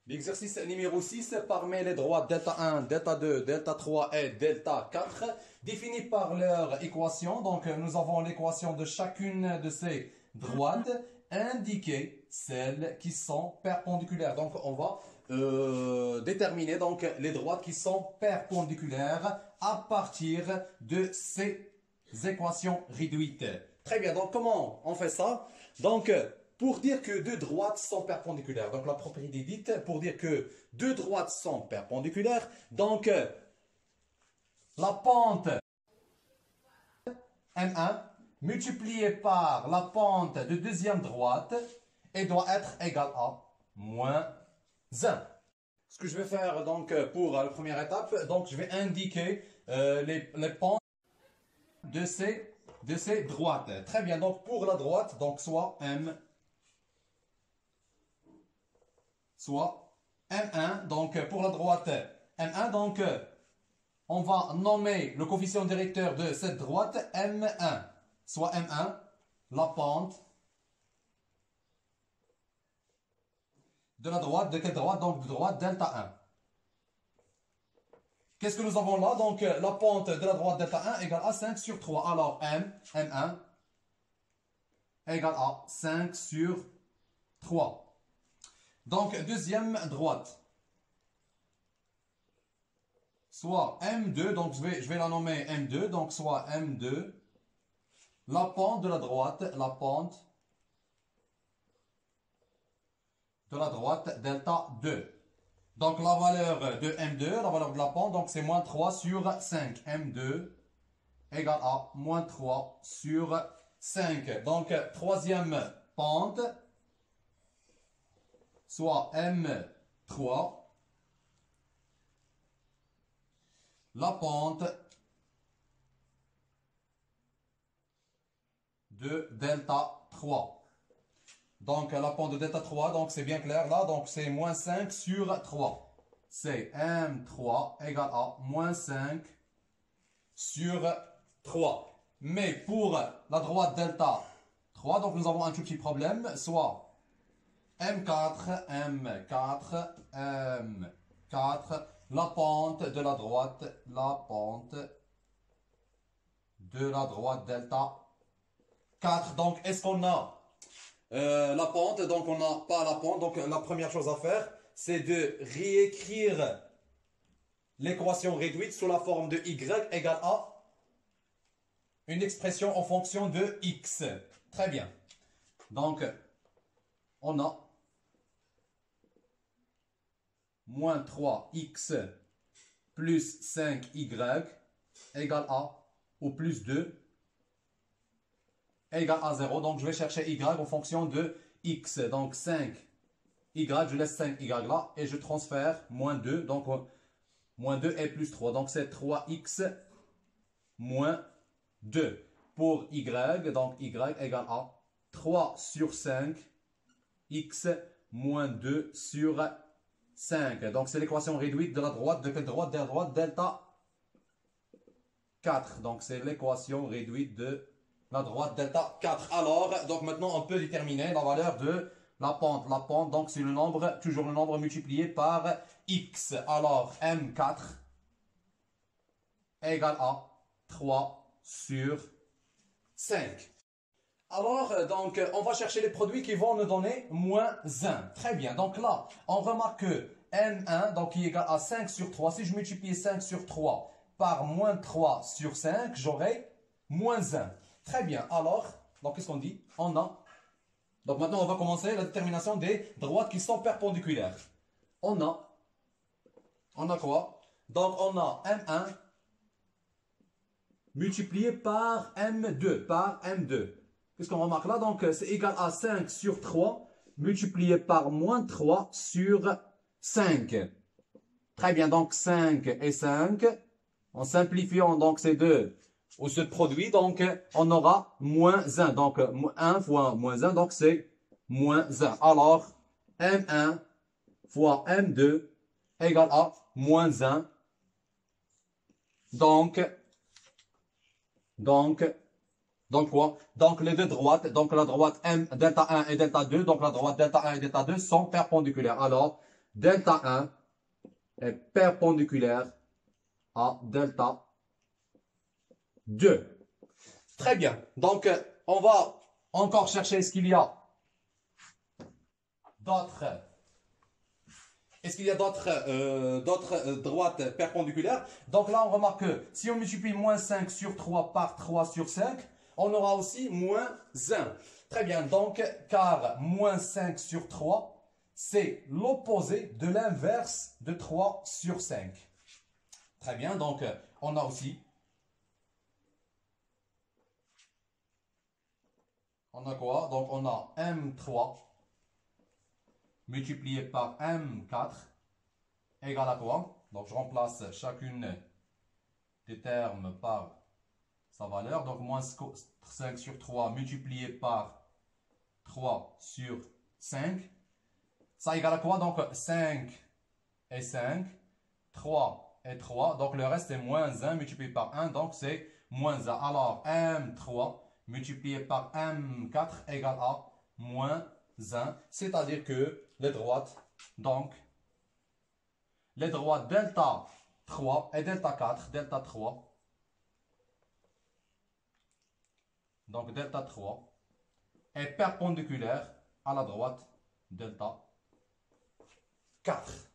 L'exercice numéro 6, parmi les droites delta 1, delta 2, delta 3 et delta 4, définies par leur équation. Donc, nous avons l'équation de chacune de ces droites, indiquer celles qui sont perpendiculaires. Donc, on va déterminer donc, les droites qui sont perpendiculaires à partir de ces équations réduites. Très bien, donc comment on fait ça? Donc, pour dire que deux droites sont perpendiculaires, donc la propriété dite, pour dire que deux droites sont perpendiculaires, donc la pente M1 multipliée par la pente de deuxième droite, elle doit être égale à moins 1. Ce que je vais faire donc pour la première étape, donc je vais indiquer les pentes de ces droites. Très bien, donc pour la droite, donc soit M1, donc pour la droite M1, donc on va nommer le coefficient directeur de cette droite M1, soit M1, la pente de la droite, de quelle droite? Donc de droite delta 1. Qu'est-ce que nous avons là? Donc la pente de la droite delta 1 égale à 5 sur 3. Alors M1 égale à 5 sur 3. Donc, deuxième droite. Soit M2, donc je vais la nommer M2, donc soit M2, la pente de la droite, delta 2. Donc, la valeur de M2, la valeur de la pente, donc c'est moins 3 sur 5. M2 égale à moins 3 sur 5. Donc, troisième pente, soit M3, la pente de delta 3. Donc, la pente de delta 3, donc c'est bien clair là, donc c'est moins 5 sur 3. C'est M3 égale à moins 5 sur 3. Mais pour la droite delta 3, donc nous avons un tout petit problème, soit M4, la pente de la droite, delta 4. Donc, est-ce qu'on a la pente? Donc, on n'a pas la pente. Donc, la première chose à faire, c'est de réécrire l'équation réduite sous la forme de y égale à une expression en fonction de x. Très bien. Donc, on a moins 3x plus 5y égale à, ou plus 2, égale à 0. Donc, je vais chercher y en fonction de x. Donc, 5y, je laisse 5y là et je transfère moins 2. Donc, moins 2 et plus 3. Donc, c'est 3x moins 2. Pour y, donc y égale à 3 sur 5, x moins 2 sur 5. Donc, c'est l'équation réduite de la droite. De quelle droite? De la droite delta 4. Donc, c'est l'équation réduite de la droite delta 4. Alors, donc maintenant, on peut déterminer la valeur de la pente. La pente, donc, c'est le nombre, toujours le nombre multiplié par x. Alors, M4 égale à 3 sur 5. Alors, donc, on va chercher les produits qui vont nous donner moins 1. Très bien. Donc là, on remarque que M1, donc qui est égal à 5 sur 3. Si je multiplie 5 sur 3 par moins 3 sur 5, j'aurai moins 1. Très bien. Alors, donc qu'est-ce qu'on dit? On a. Donc maintenant, on va commencer la détermination des droites qui sont perpendiculaires. On a quoi? Donc, on a M1 multiplié par M2, Qu'est-ce qu'on remarque là? Donc, c'est égal à 5 sur 3 multiplié par moins 3 sur 5. Très bien, donc 5 et 5. En simplifiant donc ces deux, ou ce produit, donc on aura moins 1. Donc, 1 fois moins 1, donc c'est moins 1. Alors, M1 fois M2 égale à moins 1. Donc quoi? Donc les deux droites, donc la droite M delta 1 et delta 2, donc la droite delta 1 et delta 2 sont perpendiculaires. Alors, delta 1 est perpendiculaire à delta 2. Très bien. Donc, on va encore chercher ce qu'il y a d'autres. Est-ce qu'il y a d'autres droites perpendiculaires? Donc là, on remarque que si on multiplie moins 5 sur 3 par 3 sur 5, on aura aussi moins 1. Très bien. Donc, car moins 5 sur 3, c'est l'opposé de l'inverse de 3 sur 5. Très bien. Donc, on a aussi... On a quoi? Donc, on a M3 multiplié par M4 égale à quoi? Donc, je remplace chacune des termes par sa valeur. Donc, moins 5 sur 3 multiplié par 3 sur 5. Ça égale à quoi? Donc, 5 et 5, 3 et 3. Donc, le reste est moins 1 multiplié par 1. Donc, c'est moins 1. Alors, M3 multiplié par M4 égale à moins 1. C'est-à-dire que les droites, donc, les droites delta 3 et delta 4, delta 3, donc delta 3, est perpendiculaire à la droite delta 4.